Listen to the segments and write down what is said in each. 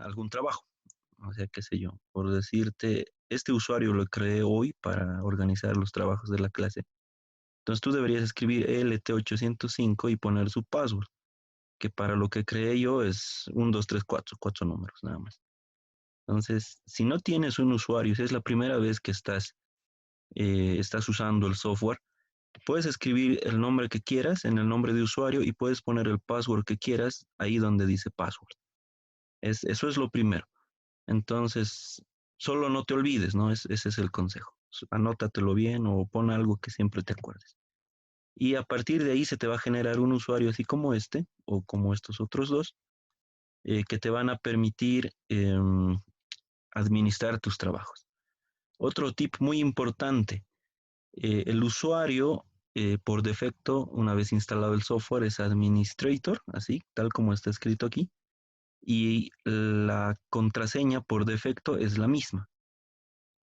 algún trabajo. O sea, qué sé yo, por decirte, este usuario lo creé hoy para organizar los trabajos de la clase. Entonces tú deberías escribir LT805 y poner su password, que para lo que creé yo es 1, 2, 3, 4, cuatro números nada más. Entonces, si no tienes un usuario, si es la primera vez que estás usando el software, puedes escribir el nombre que quieras en el nombre de usuario y puedes poner el password que quieras ahí donde dice password. Eso es lo primero. Entonces, solo no te olvides, ¿no? Ese es el consejo. Anótatelo bien o pon algo que siempre te acuerdes. Y a partir de ahí se te va a generar un usuario así como este o como estos otros dos que te van a permitir administrar tus trabajos. Otro tip muy importante, el usuario por defecto, una vez instalado el software, es administrator, así, tal como está escrito aquí, y la contraseña por defecto es la misma.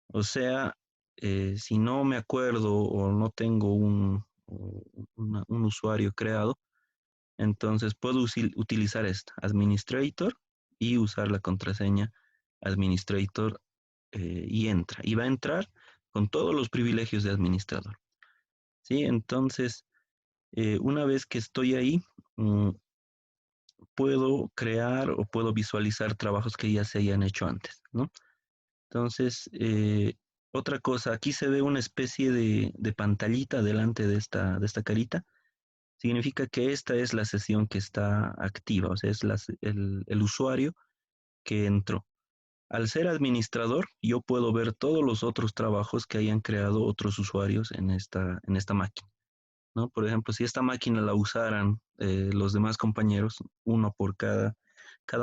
O sea, si no me acuerdo o no tengo un usuario creado, entonces puedo utilizar esta, administrator, y usar la contraseña administrator y entra. Y va a entrar con todos los privilegios de administrador. ¿Sí? Entonces, una vez que estoy ahí, puedo crear o puedo visualizar trabajos que ya se hayan hecho antes, ¿no? Entonces, otra cosa, aquí se ve una especie de pantallita delante de esta carita. Significa que esta es la sesión que está activa, o sea, es el usuario que entró. Al ser administrador, yo puedo ver todos los otros trabajos que hayan creado otros usuarios en esta máquina, ¿no? Por ejemplo, si esta máquina la usaran los demás compañeros, uno por cada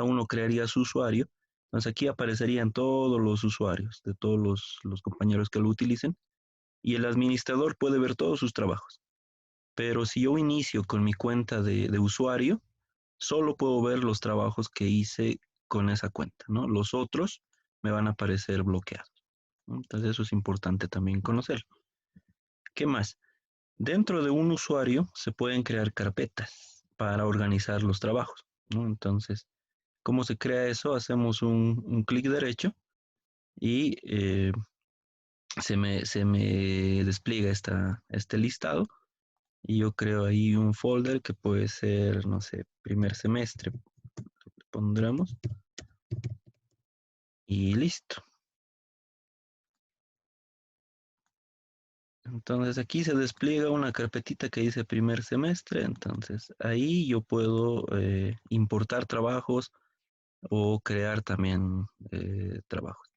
uno crearía su usuario. Entonces aquí aparecerían todos los usuarios de todos los compañeros que lo utilicen y el administrador puede ver todos sus trabajos. Pero si yo inicio con mi cuenta de usuario, solo puedo ver los trabajos que hice con esa cuenta, ¿no? Los otros me van a aparecer bloqueados, ¿no? Entonces eso es importante también conocer. ¿Qué más? Dentro de un usuario se pueden crear carpetas para organizar los trabajos, ¿no? Entonces, ¿cómo se crea eso? Hacemos un clic derecho y se me despliega este listado y yo creo ahí un folder que puede ser, no sé, primer semestre, pondremos, y listo. Entonces aquí se despliega una carpetita que dice primer semestre, entonces ahí yo puedo importar trabajos o crear también trabajos.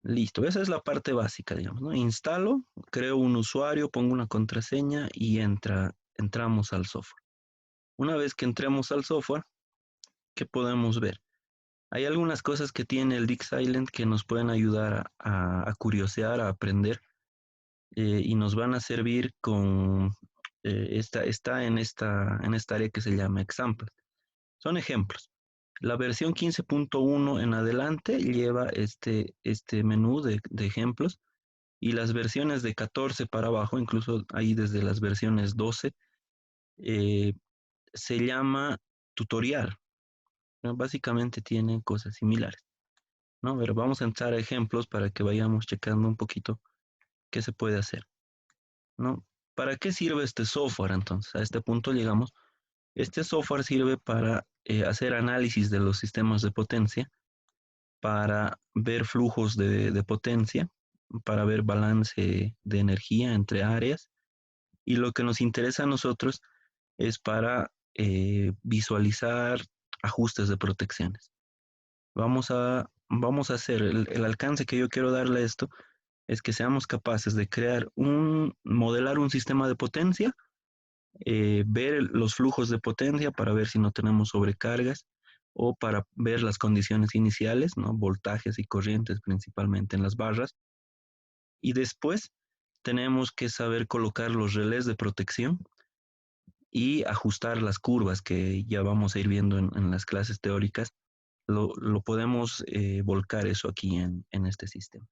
Listo, esa es la parte básica, digamos, ¿no? Instalo, creo un usuario, pongo una contraseña y entramos al software. Una vez que entremos al software, ¿qué podemos ver? Hay algunas cosas que tiene el DeepSilent que nos pueden ayudar a curiosear, a aprender, y nos van a servir está en esta área que se llama Example. Son ejemplos. La versión 15.1 en adelante lleva este menú de ejemplos y las versiones de 14 para abajo, incluso ahí desde las versiones 12, eh, se llama tutorial, ¿no? Básicamente tienen cosas similares, ¿no? A ver, vamos a entrar a ejemplos para que vayamos checando un poquito qué se puede hacer, ¿no? ¿Para qué sirve este software entonces? A este punto llegamos. Este software sirve para hacer análisis de los sistemas de potencia, para ver flujos de potencia, para ver balance de energía entre áreas. Y lo que nos interesa a nosotros es para visualizar ajustes de protecciones. Vamos a hacer el alcance que yo quiero darle a esto es que seamos capaces de modelar un sistema de potencia, ver los flujos de potencia para ver si no tenemos sobrecargas o para ver las condiciones iniciales, ¿no? Voltajes y corrientes principalmente en las barras. Y después tenemos que saber colocar los relés de protección y ajustar las curvas que ya vamos a ir viendo en las clases teóricas. Lo podemos volcar eso aquí en este sistema.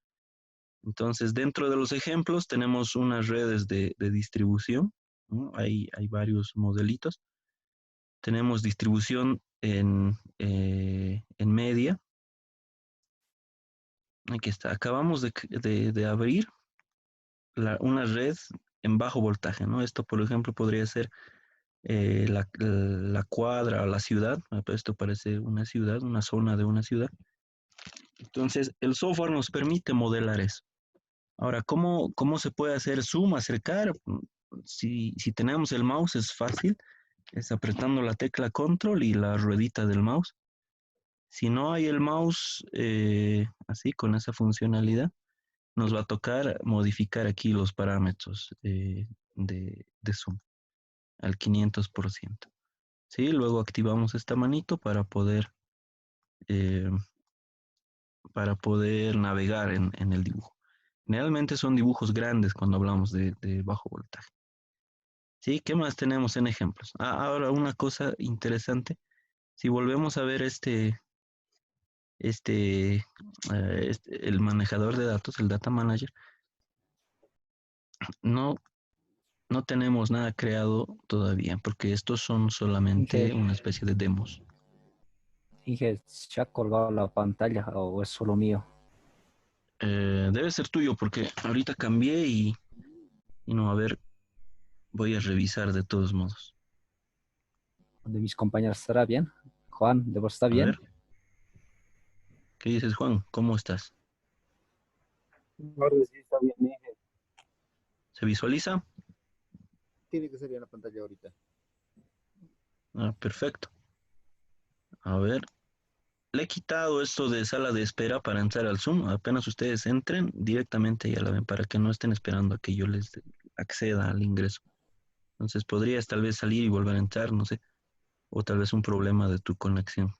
Entonces, dentro de los ejemplos tenemos unas redes de distribución, ¿no? Hay varios modelitos. Tenemos distribución en media. Aquí está. Acabamos de abrir una red en bajo voltaje, ¿no? Esto, por ejemplo, podría ser la cuadra o la ciudad. Esto parece una ciudad, una zona de una ciudad. Entonces, el software nos permite modelar eso. Ahora, ¿cómo se puede hacer zoom, acercar? Si tenemos el mouse es fácil, es apretando la tecla control y la ruedita del mouse. Si no hay el mouse así, con esa funcionalidad, nos va a tocar modificar aquí los parámetros de zoom al 500%. ¿Sí? Luego activamos esta manito eh, para poder navegar en el dibujo. Generalmente son dibujos grandes cuando hablamos de bajo voltaje. ¿Sí? ¿Qué más tenemos en ejemplos? Ahora una cosa interesante, si volvemos a ver el manejador de datos, el data manager, no, no tenemos nada creado todavía, porque estos son solamente Inge, una especie de demos. Inge, ¿se ha colgado la pantalla o es solo mío? Debe ser tuyo, porque ahorita cambié y no, a ver, voy a revisar de todos modos. ¿De mis compañeros estará bien? Juan, ¿de vos está A ver, bien? ¿qué dices, Juan? ¿Cómo estás? Ahora sí está bien, ¿Se visualiza? tiene que salir en la pantalla ahorita. Ah, perfecto. A ver, le he quitado esto de sala de espera para entrar al Zoom. Apenas ustedes entren, directamente ya la ven, para que no estén esperando a que yo les acceda al ingreso. Entonces podrías tal vez salir y volver a entrar, no sé, o tal vez un problema de tu conexión.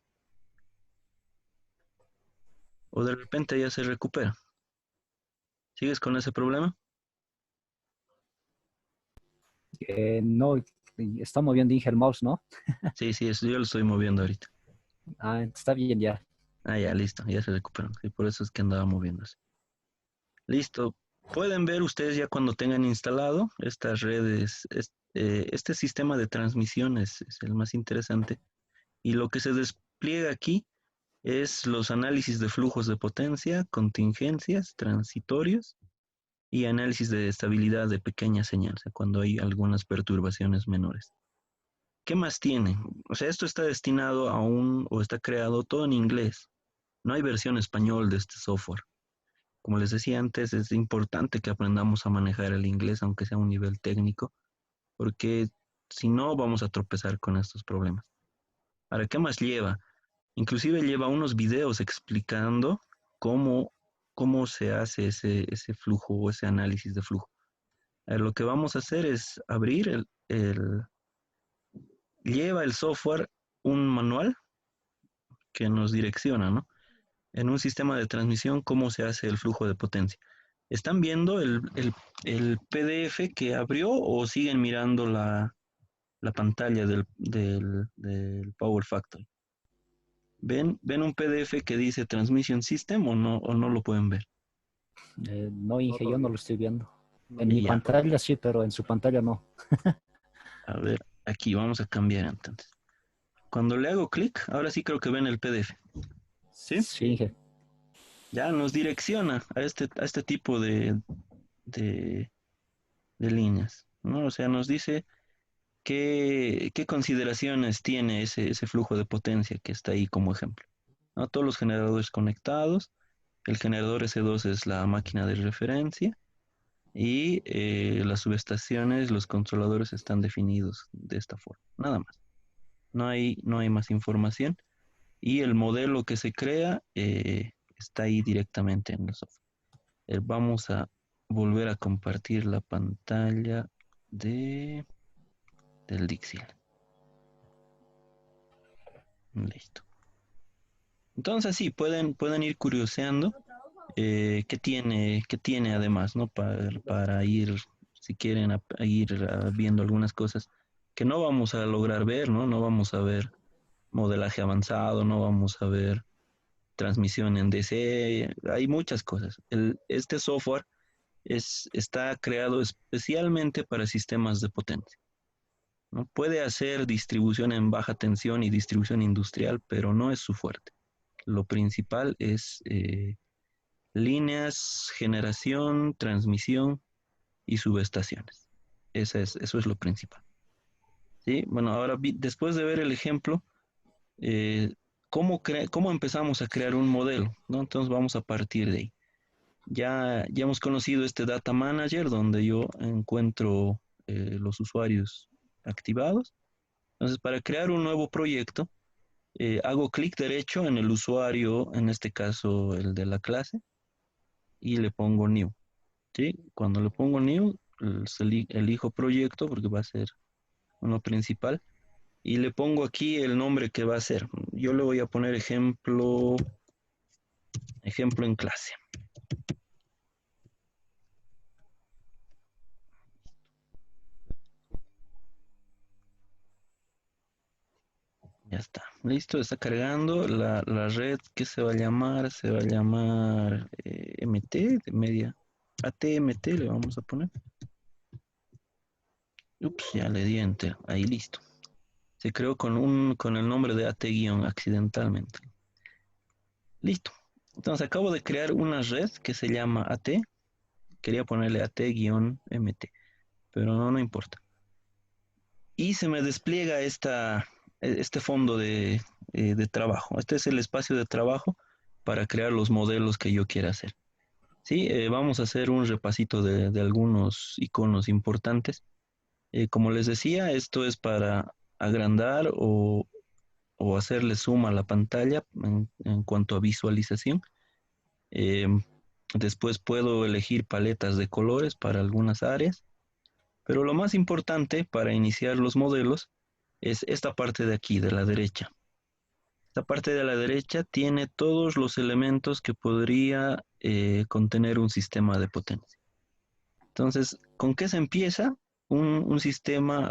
O de repente ya se recupera. ¿Sigues con ese problema? No, está moviendo Inge el mouse, ¿no? Sí, sí, eso yo lo estoy moviendo ahorita. Ah, está bien ya. Ah, ya, listo, ya se recuperó. Sí, por eso es que andaba moviéndose. Listo. Pueden ver ustedes ya cuando tengan instalado estas redes, este sistema de transmisión es el más interesante. Y lo que se despliega aquí es los análisis de flujos de potencia, contingencias, transitorios y análisis de estabilidad de pequeña señal, o sea, cuando hay algunas perturbaciones menores. ¿Qué más tiene? O sea, esto está destinado o está creado todo en inglés. No hay versión español de este software. Como les decía antes, es importante que aprendamos a manejar el inglés, aunque sea a un nivel técnico, porque si no, vamos a tropezar con estos problemas. Ahora, ¿qué más lleva? Inclusive lleva unos videos explicando cómo, cómo se hace ese flujo o ese análisis de flujo. Lo que vamos a hacer es abrir lleva el software un manual que nos direcciona, ¿no? En un sistema de transmisión cómo se hace el flujo de potencia. ¿Están viendo el PDF que abrió o siguen mirando la pantalla del Power Factory? ¿Ven un PDF que dice Transmission System o no lo pueden ver? No, No, Inge, yo no todavía. lo estoy viendo. No En lo mi Y ya, veo. pantalla sí, pero en su pantalla no. a ver, aquí vamos a cambiar entonces. Cuando le hago clic, ahora sí creo que ven el PDF. ¿Sí? Sí, Inge. Ya nos direcciona a este tipo de, de líneas, ¿no? O sea, nos dice qué consideraciones tiene ese flujo de potencia que está ahí como ejemplo, ¿no? Todos los generadores conectados, el generador S2 es la máquina de referencia y las subestaciones, los controladores están definidos de esta forma, nada más. No hay más información y el modelo que se crea está ahí directamente en el software. Vamos a volver a compartir la pantalla del Dixie. Listo. Entonces sí, pueden ir curioseando qué tiene además, ¿no? Para ir, si quieren, a ir viendo algunas cosas que no vamos a lograr ver, ¿no? No vamos a ver modelaje avanzado, no vamos a ver transmisión en DC, hay muchas cosas. Este software está creado especialmente para sistemas de potencia. ¿no? Puede hacer distribución en baja tensión y distribución industrial, pero no es su fuerte. Lo principal es líneas, generación, transmisión y subestaciones. Eso es lo principal. ¿Sí? Bueno, ahora después de ver el ejemplo, eh, ¿cómo empezamos a crear un modelo? ¿No? Entonces vamos a partir de ahí. Ya hemos conocido este Data Manager donde yo encuentro los usuarios activados. Entonces, para crear un nuevo proyecto, hago clic derecho en el usuario, en este caso el de la clase, y le pongo New. ¿Sí? Cuando le pongo New, elijo proyecto porque va a ser uno principal y le pongo aquí el nombre que va a ser. Yo le voy a poner ejemplo en clase. Ya está, listo, está cargando la red que se va a llamar, MT, de media, ATMT le vamos a poner. Ups, ya le di enter, ahí listo. Se creó con el nombre de AT- accidentalmente. Listo. Entonces acabo de crear una red que se llama AT. Quería ponerle AT-MT, pero no importa. Y se me despliega este fondo de trabajo. Este es el espacio de trabajo para crear los modelos que yo quiera hacer. Sí, vamos a hacer un repasito de algunos iconos importantes. Como les decía, esto es para agrandar o hacerle zoom a la pantalla en cuanto a visualización. Eh, Después puedo elegir paletas de colores para algunas áreas, pero lo más importante para iniciar los modelos es esta parte de aquí, de la derecha. Esta parte de la derecha tiene todos los elementos que podría contener un sistema de potencia. Entonces, ¿con qué se empieza? Un sistema,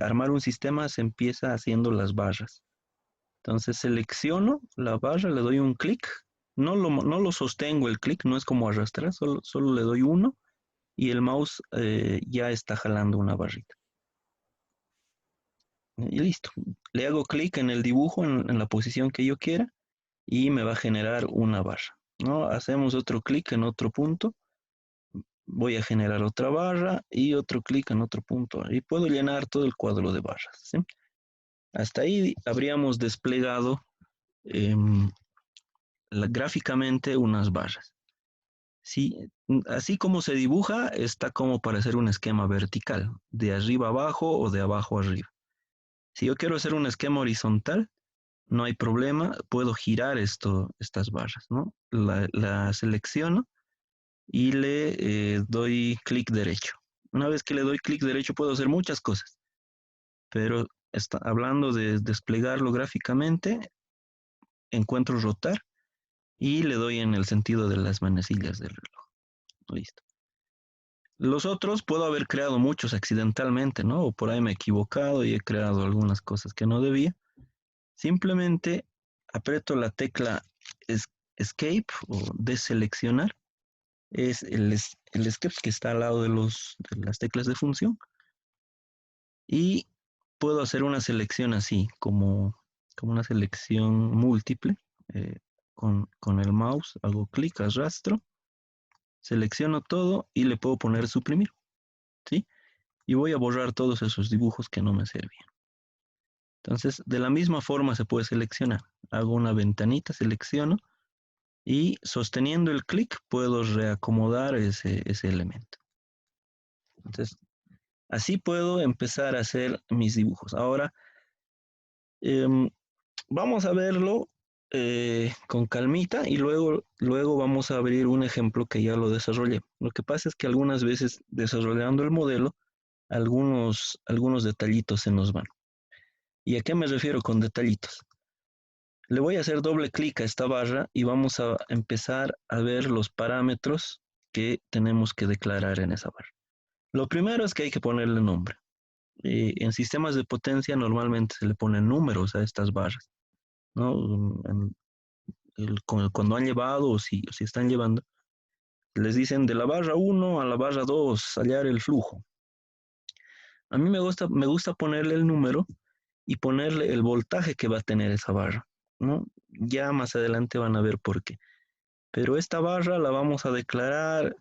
armar un sistema se empieza haciendo las barras. Entonces selecciono la barra, le doy un clic, no lo sostengo el clic, no es como arrastrar, solo le doy uno y el mouse ya está jalando una barrita. Y listo. Le hago clic en el dibujo en la posición que yo quiera y me va a generar una barra, ¿no? Hacemos otro clic en otro punto, voy a generar otra barra y otro clic en otro punto y puedo llenar todo el cuadro de barras, ¿sí? Hasta ahí habríamos desplegado gráficamente unas barras. Sí, así como se dibuja, está como para hacer un esquema vertical, de arriba abajo o de abajo arriba. Si yo quiero hacer un esquema horizontal, no hay problema, puedo girar estas barras, ¿no? La selecciono y le doy clic derecho. Una vez que le doy clic derecho puedo hacer muchas cosas, pero hablando de desplegarlo gráficamente, encuentro rotar y le doy en el sentido de las manecillas del reloj. Listo. Los otros puedo haber creado muchos accidentalmente, ¿no? O por ahí me he equivocado y he creado algunas cosas que no debía. Simplemente aprieto la tecla Escape o deseleccionar. Es el escape que está al lado de las teclas de función. Y puedo hacer una selección así, como una selección múltiple. eh, con el mouse hago clic, arrastro, selecciono todo y le puedo poner suprimir, ¿sí? Y voy a borrar todos esos dibujos que no me servían. Entonces, de la misma forma se puede seleccionar. Hago una ventanita, selecciono y sosteniendo el clic puedo reacomodar ese elemento. Entonces, así puedo empezar a hacer mis dibujos. Ahora, eh, vamos a verlo con calmita y luego vamos a abrir un ejemplo que ya lo desarrollé. Lo que pasa es que algunas veces desarrollando el modelo, algunos detallitos se nos van. ¿Y a qué me refiero con detallitos? Le voy a hacer doble clic a esta barra y vamos a empezar a ver los parámetros que tenemos que declarar en esa barra. Lo primero es que hay que ponerle nombre. En sistemas de potencia normalmente se le ponen números a estas barras, ¿no? Cuando han llevado o si están llevando, les dicen de la barra 1 a la barra 2, hallar el flujo. A mí me gusta ponerle el número y ponerle el voltaje que va a tener esa barra, ¿no? Ya más adelante van a ver por qué. Pero esta barra la vamos a declarar,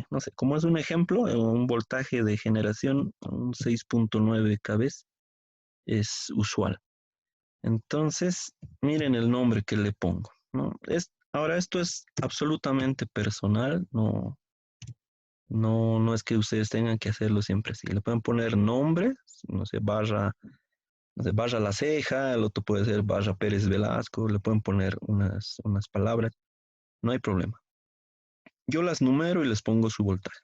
no sé, como es un ejemplo, un voltaje de generación, un 6.9 kV es usual. Entonces, miren el nombre que le pongo, ¿no? Ahora, esto es absolutamente personal, no es que ustedes tengan que hacerlo siempre así. Le pueden poner nombre, no sé, barra, no sé, barra La Ceja, el otro puede ser barra Pérez Velasco, le pueden poner unas palabras, no hay problema. Yo las numero y les pongo su voltaje.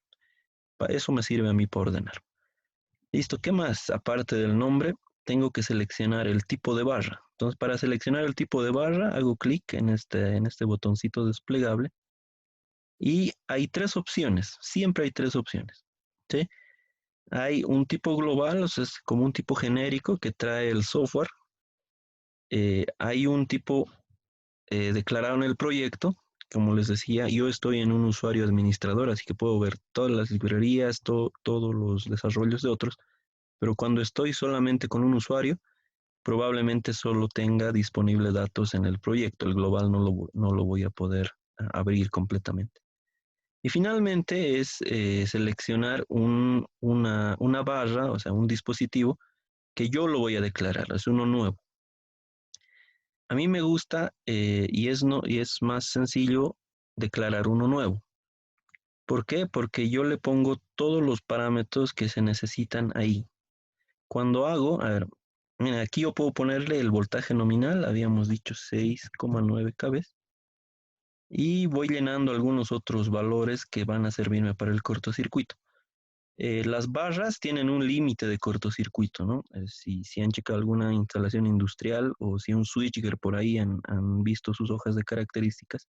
Para eso me sirve a mí para ordenar. Listo, ¿qué más? Aparte del nombre, tengo que seleccionar el tipo de barra. Entonces, para seleccionar el tipo de barra, hago clic en este botoncito desplegable y hay tres opciones. Siempre hay tres opciones. ¿Sí? Hay un tipo global, o sea, es como un tipo genérico que trae el software. Hay un tipo declarado en el proyecto. Como les decía, yo estoy en un usuario administrador, así que puedo ver todas las librerías, todos los desarrollos de otros. Pero cuando estoy solamente con un usuario, probablemente solo tenga disponible datos en el proyecto. El global no lo voy a poder abrir completamente. Y finalmente es seleccionar una barra, o sea, un dispositivo que yo lo voy a declarar, es uno nuevo. A mí me gusta y es más sencillo declarar uno nuevo. ¿Por qué? Porque yo le pongo todos los parámetros que se necesitan ahí. Cuando hago, a ver, mira, aquí yo puedo ponerle el voltaje nominal, habíamos dicho 6,9 kV, y voy llenando algunos otros valores que van a servirme para el cortocircuito. Las barras tienen un límite de cortocircuito, ¿no? Si han checado alguna instalación industrial o si un switchgear por ahí han visto sus hojas de características,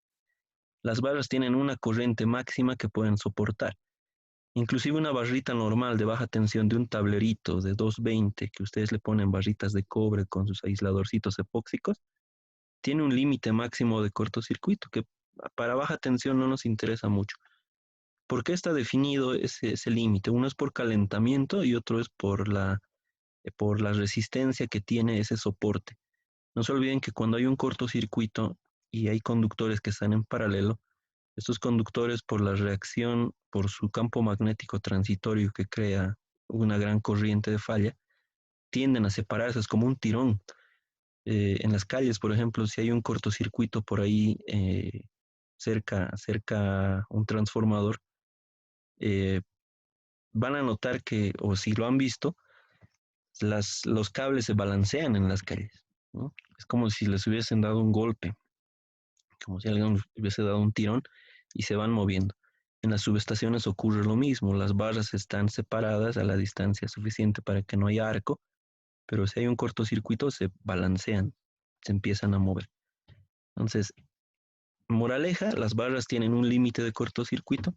las barras tienen una corriente máxima que pueden soportar. Inclusive una barrita normal de baja tensión de un tablerito de 220 que ustedes le ponen barritas de cobre con sus aisladorcitos epóxicos, tiene un límite máximo de cortocircuito que para baja tensión no nos interesa mucho. ¿Por qué está definido ese límite? Uno es por calentamiento y otro es por la resistencia que tiene ese soporte. No se olviden que cuando hay un cortocircuito y hay conductores que están en paralelo, estos conductores por la reacción, por su campo magnético transitorio que crea una gran corriente de falla, tienden a separarse, es como un tirón. En las calles, por ejemplo, si hay un cortocircuito por ahí cerca un transformador, eh, van a notar que, o si lo han visto, los cables se balancean en las calles, ¿no? Es como si les hubiesen dado un golpe, como si alguien les hubiese dado un tirón y se van moviendo. En las subestaciones ocurre lo mismo, las barras están separadas a la distancia suficiente para que no haya arco, pero si hay un cortocircuito se balancean, se empiezan a mover. Entonces, moraleja, las barras tienen un límite de cortocircuito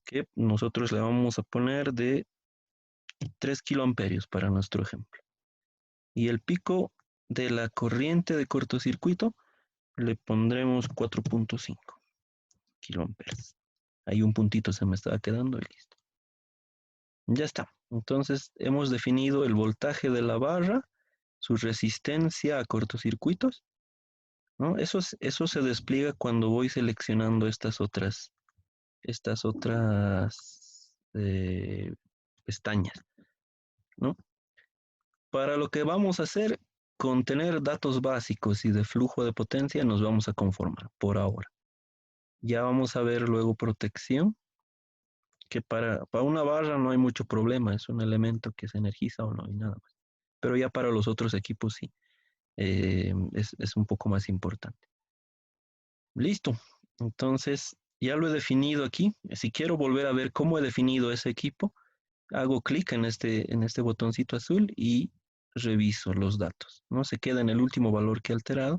que nosotros le vamos a poner de 3 kiloamperios para nuestro ejemplo. Y el pico de la corriente de cortocircuito le pondremos 4.5 kiloamperes. Ahí un puntito se me estaba quedando y listo. Ya está. Entonces hemos definido el voltaje de la barra, su resistencia a cortocircuitos, ¿no? Eso se despliega cuando voy seleccionando estas otras pestañas, ¿no? Para lo que vamos a hacer, con tener datos básicos y de flujo de potencia nos vamos a conformar por ahora. Ya vamos a ver luego protección, que para una barra no hay mucho problema, es un elemento que se energiza o no y nada más. Pero ya para los otros equipos sí, es un poco más importante. Listo, entonces ya lo he definido aquí. Si quiero volver a ver cómo he definido ese equipo, hago clic en este botoncito azul y reviso los datos, ¿no? Se queda en el último valor que he alterado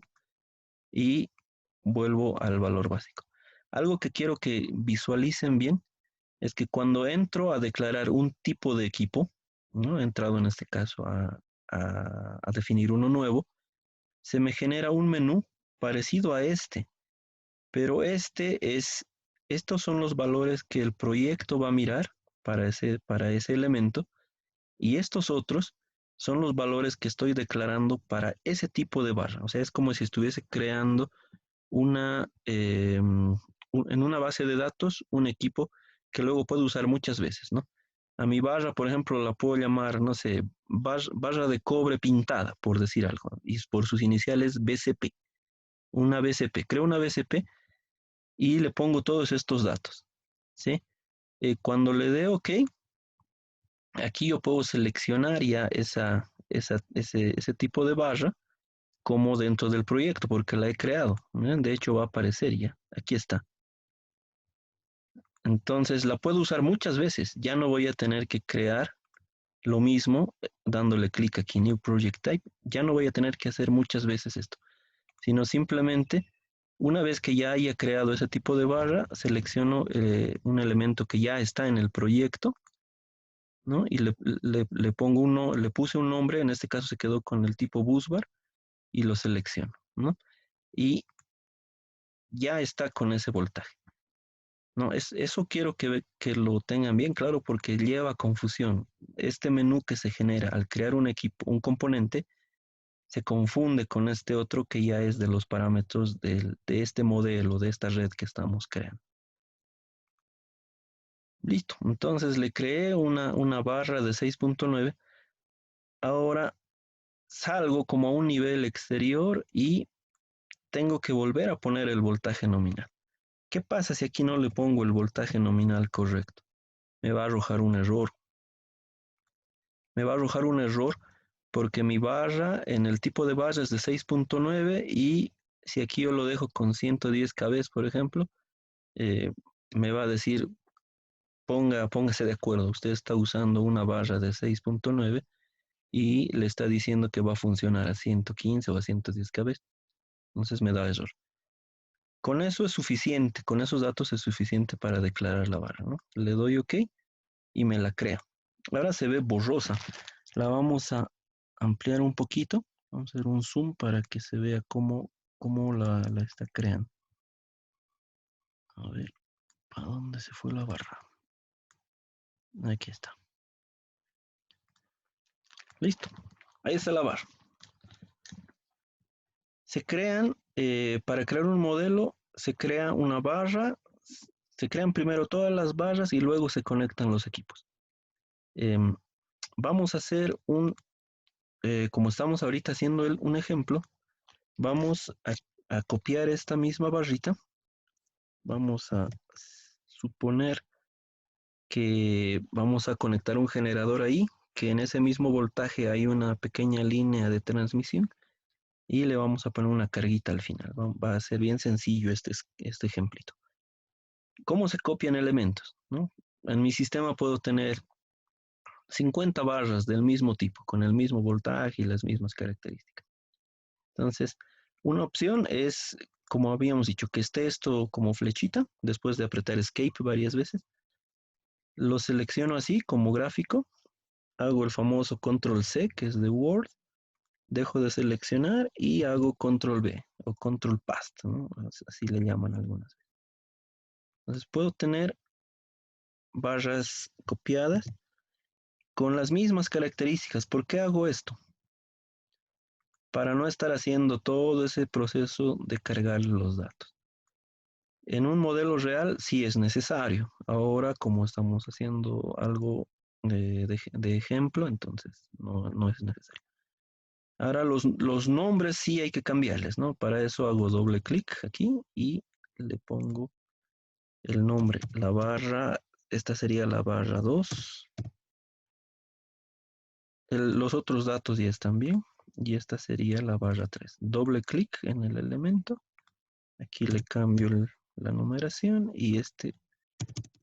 y vuelvo al valor básico. Algo que quiero que visualicen bien es que cuando entro a declarar un tipo de equipo, ¿no? He entrado en este caso a definir uno nuevo, se me genera un menú parecido a este, pero estos son los valores que el proyecto va a mirar para ese elemento Y estos otros son los valores que estoy declarando para ese tipo de barra. O sea, es como si estuviese creando en una base de datos un equipo que luego puedo usar muchas veces, ¿no? A mi barra, por ejemplo, la puedo llamar, no sé, barra de cobre pintada, por decir algo, y por sus iniciales BCP. Una BCP. Creo una BCP y le pongo todos estos datos, ¿sí? Cuando le dé OK, aquí yo puedo seleccionar ya ese tipo de barra como dentro del proyecto, porque la he creado. ¿Eh? De hecho, va a aparecer ya. Aquí está. Entonces, la puedo usar muchas veces. Ya no voy a tener que crear lo mismo dándole clic aquí, New Project Type. Ya no voy a tener que hacer muchas veces esto, sino simplemente, una vez que ya haya creado ese tipo de barra, selecciono un elemento que ya está en el proyecto, ¿no? Y le pongo le puse un nombre, en este caso se quedó con el tipo busbar, y lo selecciono, ¿no? Y ya está con ese voltaje. No, eso quiero que lo tengan bien claro porque lleva confusión. Este menú que se genera al crear un equipo, un componente, se confunde con este otro que ya es de los parámetros de este modelo, de esta red que estamos creando. Listo, entonces le creé una barra de 6.9. Ahora salgo como a un nivel exterior y tengo que volver a poner el voltaje nominal. ¿Qué pasa si aquí no le pongo el voltaje nominal correcto? Me va a arrojar un error. Me va a arrojar un error porque mi barra en el tipo de barra es de 6.9 y si aquí yo lo dejo con 110 kb, por ejemplo, me va a decir, póngase de acuerdo, usted está usando una barra de 6.9 y le está diciendo que va a funcionar a 115 o a 110 kb. Entonces me da error. Con eso es suficiente, con esos datos es suficiente para declarar la barra, ¿no? Le doy OK y me la crea. Ahora se ve borrosa. La vamos a ampliar un poquito. Vamos a hacer un zoom para que se vea cómo la está creando. A ver, ¿para dónde se fue la barra? Aquí está. Listo. Ahí está la barra. Se crean, para crear un modelo, se crea una barra, se crean primero todas las barras y luego se conectan los equipos. Vamos a hacer como estamos ahorita haciendo un ejemplo, vamos a copiar esta misma barrita. Vamos a suponer que vamos a conectar un generador ahí, que en ese mismo voltaje hay una pequeña línea de transmisión y le vamos a poner una carguita al final. Va a ser bien sencillo este ejemplito. ¿Cómo se copian elementos? ¿No? En mi sistema puedo tener 50 barras del mismo tipo, con el mismo voltaje y las mismas características. Entonces, una opción es, como habíamos dicho, que esté esto como flechita, después de apretar Escape varias veces. Lo selecciono así, como gráfico. Hago el famoso Control C, que es de Word. Dejo de seleccionar y hago Control V o Control Past, ¿no? Así le llaman algunas veces. Entonces puedo tener barras copiadas con las mismas características. ¿Por qué hago esto? Para no estar haciendo todo ese proceso de cargar los datos. En un modelo real sí es necesario. Ahora, como estamos haciendo algo de ejemplo, entonces no es necesario. Ahora los nombres sí hay que cambiarles, ¿no? Para eso hago doble clic aquí y le pongo el nombre. La barra, esta sería la barra 2. Los otros datos ya están bien. Y esta sería la barra 3. Doble clic en el elemento. Aquí le cambio la numeración y este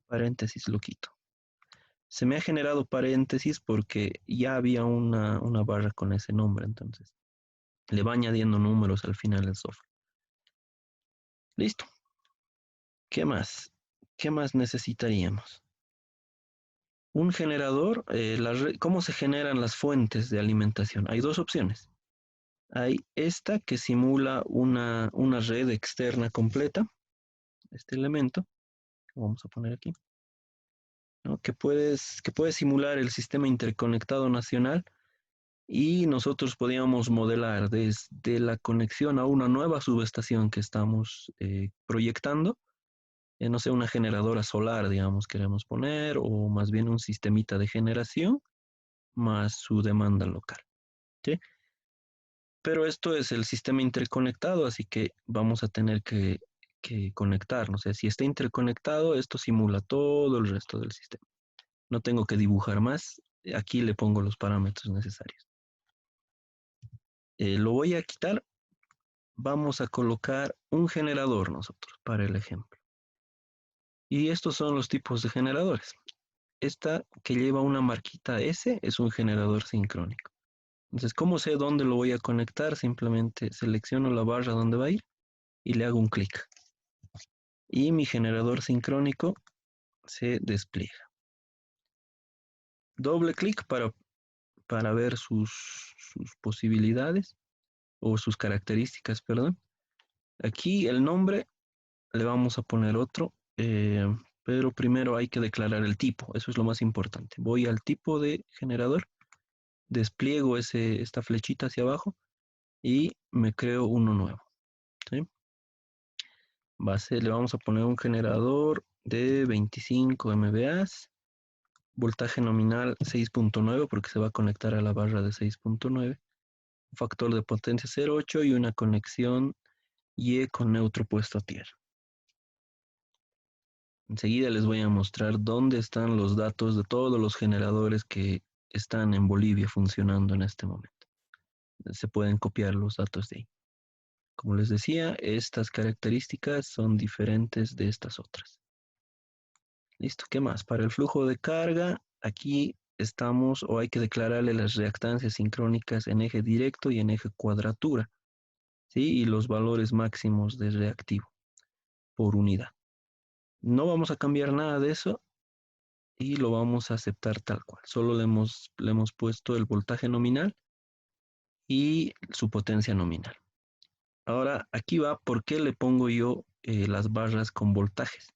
paréntesis lo quito. Se me ha generado paréntesis porque ya había una barra con ese nombre, entonces le va añadiendo números al final el software. Listo. ¿Qué más? ¿Qué más necesitaríamos? Un generador, ¿cómo se generan las fuentes de alimentación? Hay dos opciones. Hay esta que simula una red externa completa, este elemento, lo vamos a poner aquí. ¿no? Que puedes simular el sistema interconectado nacional y nosotros podíamos modelar desde la conexión a una nueva subestación que estamos proyectando, no sé, una generadora solar, digamos, queremos poner, o más bien un sistemita de generación más su demanda local, ¿sí? Pero esto es el sistema interconectado, así que vamos a tener que conectarnos. O sea, si está interconectado, esto simula todo el resto del sistema. No tengo que dibujar más. Aquí le pongo los parámetros necesarios. Lo voy a quitar. Vamos a colocar un generador nosotros para el ejemplo. Y estos son los tipos de generadores. Esta que lleva una marquita S es un generador sincrónico. Entonces, ¿cómo sé dónde lo voy a conectar? Simplemente selecciono la barra donde va a ir y le hago un clic. Y mi generador sincrónico se despliega. Doble clic para ver sus posibilidades o sus características, perdón. Aquí el nombre le vamos a poner otro, pero primero hay que declarar el tipo, eso es lo más importante. Voy al tipo de generador, despliego esta flechita hacia abajo y me creo uno nuevo, ¿sí? Le vamos a poner un generador de 25 MVA, voltaje nominal 6.9 porque se va a conectar a la barra de 6.9, un factor de potencia 0.8 y una conexión Y con neutro puesto a tierra. Enseguida les voy a mostrar dónde están los datos de todos los generadores que están en Bolivia funcionando en este momento. Se pueden copiar los datos de ahí. Como les decía, estas características son diferentes de estas otras. Listo, ¿qué más? Para el flujo de carga, aquí estamos o hay que declararle las reactancias sincrónicas en eje directo y en eje cuadratura, ¿sí? Y los valores máximos de reactivo por unidad. No vamos a cambiar nada de eso y lo vamos a aceptar tal cual. Solo le hemos puesto el voltaje nominal y su potencia nominal. Ahora, aquí va por qué le pongo yo las barras con voltajes.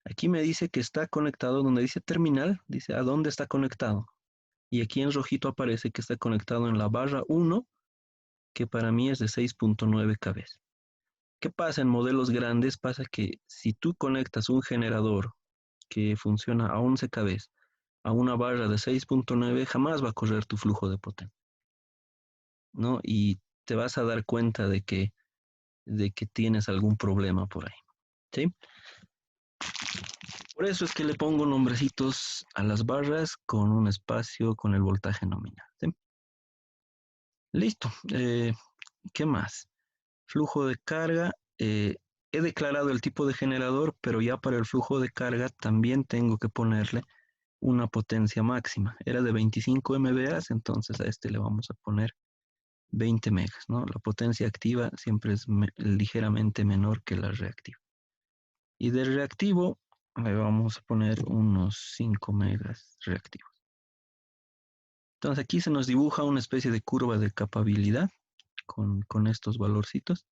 Aquí me dice que está conectado, donde dice terminal, dice a dónde está conectado. Y aquí en rojito aparece que está conectado en la barra 1, que para mí es de 6.9 kV. ¿Qué pasa en modelos grandes? Pasa que si tú conectas un generador que funciona a 11 kV a una barra de 6.9, jamás va a correr tu flujo de potencia, ¿no? Y te vas a dar cuenta de que tienes algún problema por ahí, ¿sí? Por eso es que le pongo nombrecitos a las barras con un espacio con el voltaje nominal, ¿sí? Listo. ¿Qué más? Flujo de carga. He declarado el tipo de generador, pero ya para el flujo de carga también tengo que ponerle una potencia máxima. Era de 25 MVA, entonces a este le vamos a poner 20 megas, ¿no? La potencia activa siempre es ligeramente menor que la reactiva. Y de reactivo le vamos a poner unos 5 megas reactivos. Entonces aquí se nos dibuja una especie de curva de capabilidad con estos valorcitos.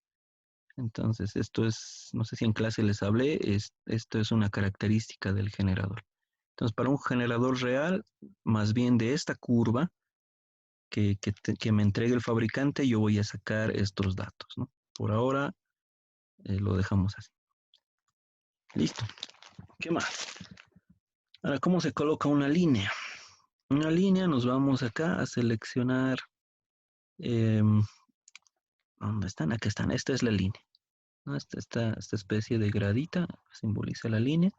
Entonces esto es, no sé si en clase les hablé, esto es una característica del generador. Entonces para un generador real, más bien de esta curva que me entregue el fabricante, yo voy a sacar estos datos, ¿no? Por ahora lo dejamos así. Listo. ¿Qué más? Ahora, ¿cómo se coloca una línea? Una línea, nos vamos acá a seleccionar. ¿Dónde están? Aquí están. Esta es la línea, ¿no? Esta especie de gradita simboliza la línea.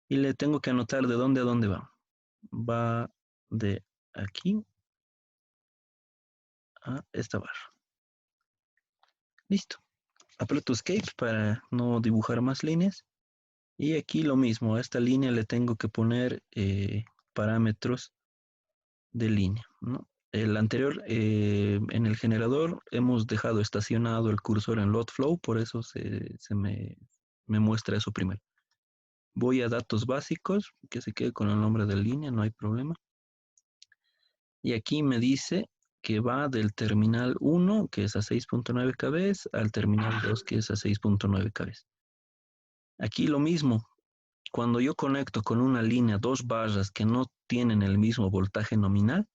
Y le tengo que anotar de dónde a dónde va. Va de aquí a esta barra. Listo. Aprieto Escape para no dibujar más líneas. Y aquí lo mismo, a esta línea le tengo que poner parámetros de línea, ¿no? El anterior, en el generador, hemos dejado estacionado el cursor en LoadFlow, por eso me muestra eso primero. Voy a datos básicos, que se quede con el nombre de línea, no hay problema. Y aquí me dice que va del terminal 1, que es a 6.9 kV, al terminal 2, que es a 6.9 kV. Aquí lo mismo. cuando yo conecto con una línea dos barras que no tienen el mismo voltaje nominal,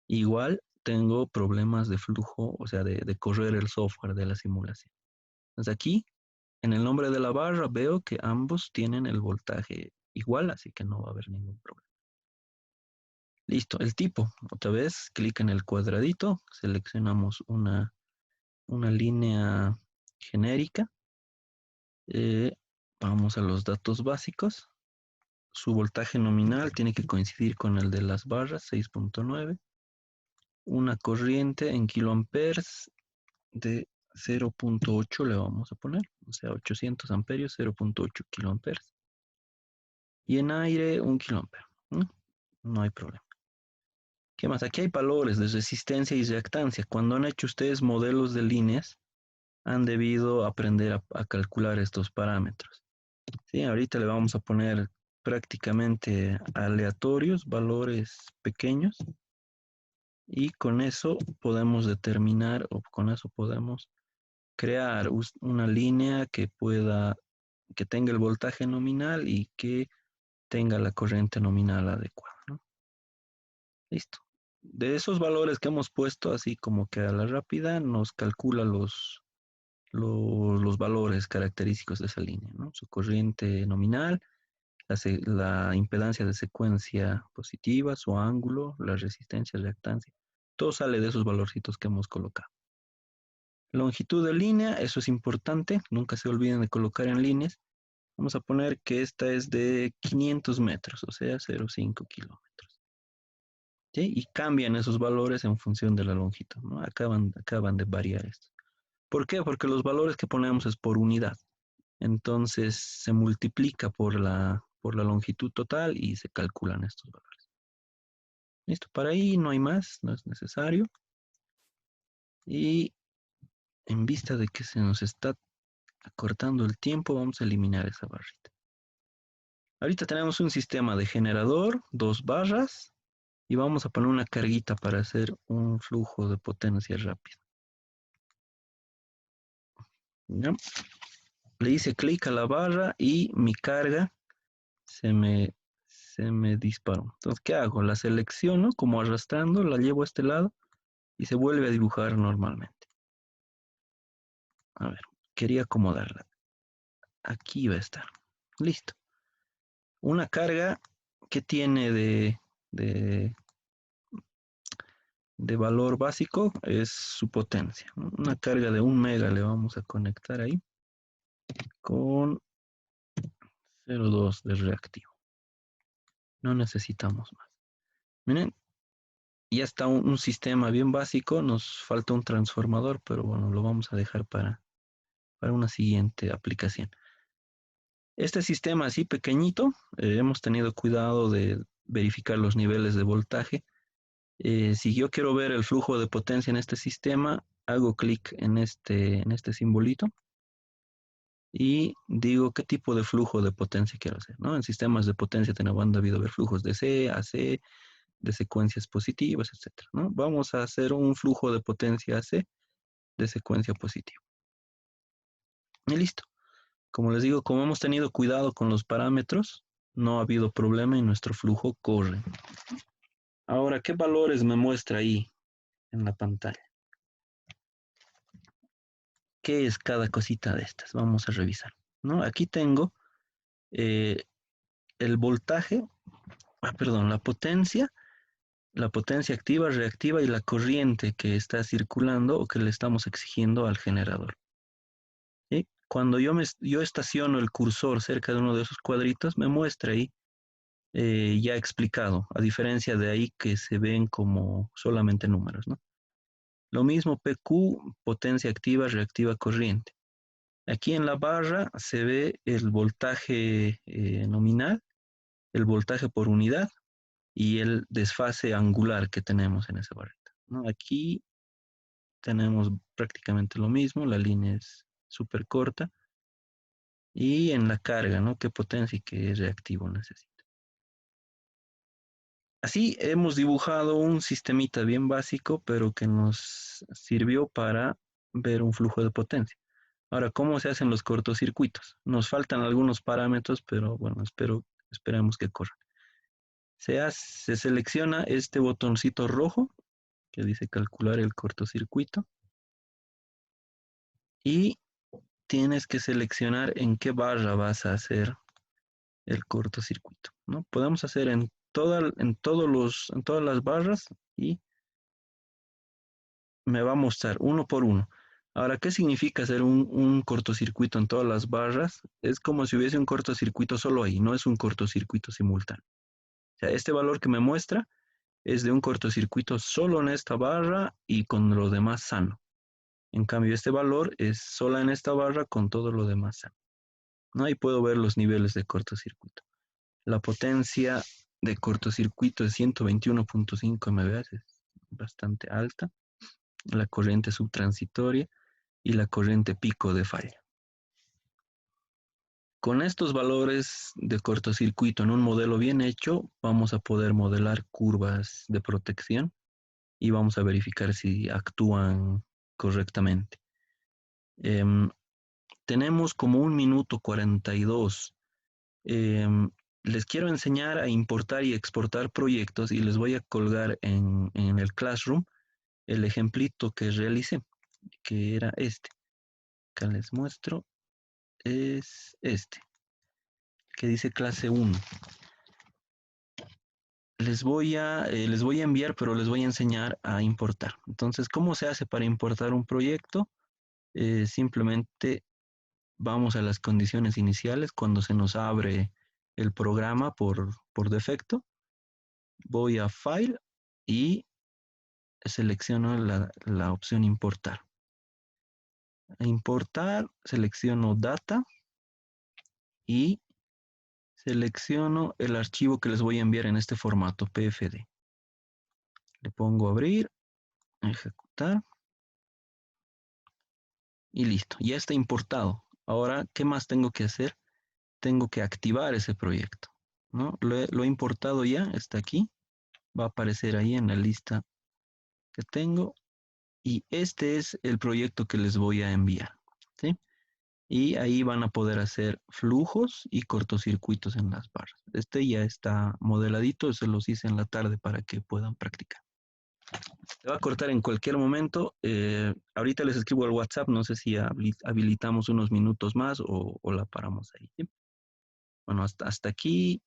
igual tengo problemas de flujo, o sea, de correr el software de la simulación. Entonces aquí, en el nombre de la barra, veo que ambos tienen el voltaje igual, así que no va a haber ningún problema. Listo, el tipo. Otra vez, clic en el cuadradito, seleccionamos una línea genérica. Vamos a los datos básicos. Su voltaje nominal tiene que coincidir con el de las barras, 6.9. Una corriente en kiloamperes de 0.8 le vamos a poner, o sea, 800 amperios, 0.8 kiloamperes. Y en aire, 1 kiloampere. No hay problema. ¿Qué más? Aquí hay valores de resistencia y reactancia. Cuando han hecho ustedes modelos de líneas, han debido aprender a calcular estos parámetros. Sí, ahorita le vamos a poner prácticamente aleatorios, valores pequeños, y con eso podemos determinar, o con eso podemos crear una línea que tenga el voltaje nominal y que tenga la corriente nominal adecuada, ¿no? Listo. De esos valores que hemos puesto, así como que a la rápida, nos calcula los valores característicos de esa línea, ¿no? Su corriente nominal, la impedancia de secuencia positiva, su ángulo, la resistencia, reactancia. Todo sale de esos valorcitos que hemos colocado. Longitud de línea, eso es importante, nunca se olviden de colocar en líneas. Vamos a poner que esta es de 500 metros, o sea, 0,5 kilómetros. ¿Sí? Y cambian esos valores en función de la longitud, ¿no? Acaban de variar esto. ¿Por qué? Porque los valores que ponemos es por unidad. Entonces se multiplica por la longitud total y se calculan estos valores. Listo, para ahí no hay más, no es necesario. Y en vista de que se nos está acortando el tiempo, vamos a eliminar esa barrita. Ahorita tenemos un sistema de generador, 2 barras, y vamos a poner una carguita para hacer un flujo de potencia rápido. ¿Ya? Le hice clic a la barra y mi carga se me disparó. Entonces, ¿qué hago? La selecciono como arrastrando, la llevo a este lado y se vuelve a dibujar normalmente. A ver, quería acomodarla. Aquí va a estar. Listo. Una carga que tiene de valor básico es su potencia. Una carga de 1 mega le vamos a conectar ahí con 0,2 de reactivo. No necesitamos más. Miren, ya está un sistema bien básico. Nos falta un transformador, pero bueno, lo vamos a dejar para una siguiente aplicación. Este sistema así pequeñito, hemos tenido cuidado de verificar los niveles de voltaje. Si yo quiero ver el flujo de potencia en este sistema, hago clic en este simbolito y digo qué tipo de flujo de potencia quiero hacer, ¿no? En sistemas de potencia han debido ver flujos de C a C, de secuencias positivas, etc., ¿no? Vamos a hacer un flujo de potencia AC de secuencia positiva. Y listo. Como les digo, como hemos tenido cuidado con los parámetros, no ha habido problema y nuestro flujo corre. Ahora, ¿qué valores me muestra ahí en la pantalla? ¿Qué es cada cosita de estas? Vamos a revisar, ¿no? Aquí tengo el voltaje, la potencia activa, reactiva y la corriente que está circulando o que le estamos exigiendo al generador. ¿Sí? Cuando yo estaciono el cursor cerca de uno de esos cuadritos, me muestra ahí ya explicado, a diferencia de ahí que se ven como solamente números, ¿no? Lo mismo PQ, potencia activa, reactiva, corriente. Aquí en la barra se ve el voltaje nominal, el voltaje por unidad y el desfase angular que tenemos en esa barrita, ¿no? Aquí tenemos prácticamente lo mismo, la línea es súper corta. Y en la carga, ¿no? ¿Qué potencia y qué reactivo necesita? Así hemos dibujado un sistemita bien básico, pero que nos sirvió para ver un flujo de potencia. Ahora, ¿cómo se hacen los cortocircuitos? Nos faltan algunos parámetros, pero bueno, esperemos que corran. Se selecciona este botoncito rojo que dice calcular el cortocircuito y tienes que seleccionar en qué barra vas a hacer el cortocircuito, ¿no? Podemos hacer en todas las barras y me va a mostrar uno por uno. Ahora, ¿qué significa hacer un cortocircuito en todas las barras? Es como si hubiese un cortocircuito solo ahí, no es un cortocircuito simultáneo. O sea, este valor que me muestra es de un cortocircuito solo en esta barra y con lo demás sano. En cambio, este valor es solo en esta barra con todo lo demás sano. ¿No? Ahí puedo ver los niveles de cortocircuito. La potencia de cortocircuito es 121.5 MV, es bastante alta. La corriente subtransitoria y la corriente pico de falla. Con estos valores de cortocircuito en un modelo bien hecho, vamos a poder modelar curvas de protección y vamos a verificar si actúan correctamente. Tenemos como 1 minuto 42. Les quiero enseñar a importar y exportar proyectos y les voy a colgar en el Classroom el ejemplito que realicé, que era este. Acá les muestro. Es este, que dice clase 1. Les voy a enviar, pero les voy a enseñar a importar. Entonces, ¿cómo se hace para importar un proyecto? Simplemente vamos a las condiciones iniciales cuando se nos abre el programa por defecto. Voy a File y selecciono la opción Importar. Importar, selecciono Data y selecciono el archivo que les voy a enviar en este formato PFD. Le pongo abrir, ejecutar y listo. Ya está importado. Ahora, ¿qué más tengo que hacer? Tengo que activar ese proyecto, ¿no? Lo he importado ya, está aquí. Va a aparecer ahí en la lista que tengo. Y este es el proyecto que les voy a enviar, ¿sí? Y ahí van a poder hacer flujos y cortocircuitos en las barras. Este ya está modeladito, se los hice en la tarde para que puedan practicar. Se va a cortar en cualquier momento. Ahorita les escribo al WhatsApp, no sé si habilitamos unos minutos más o la paramos ahí, ¿sí? Bueno, hasta aquí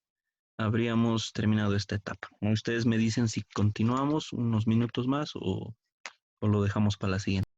habríamos terminado esta etapa. Ustedes me dicen si continuamos unos minutos más o lo dejamos para la siguiente.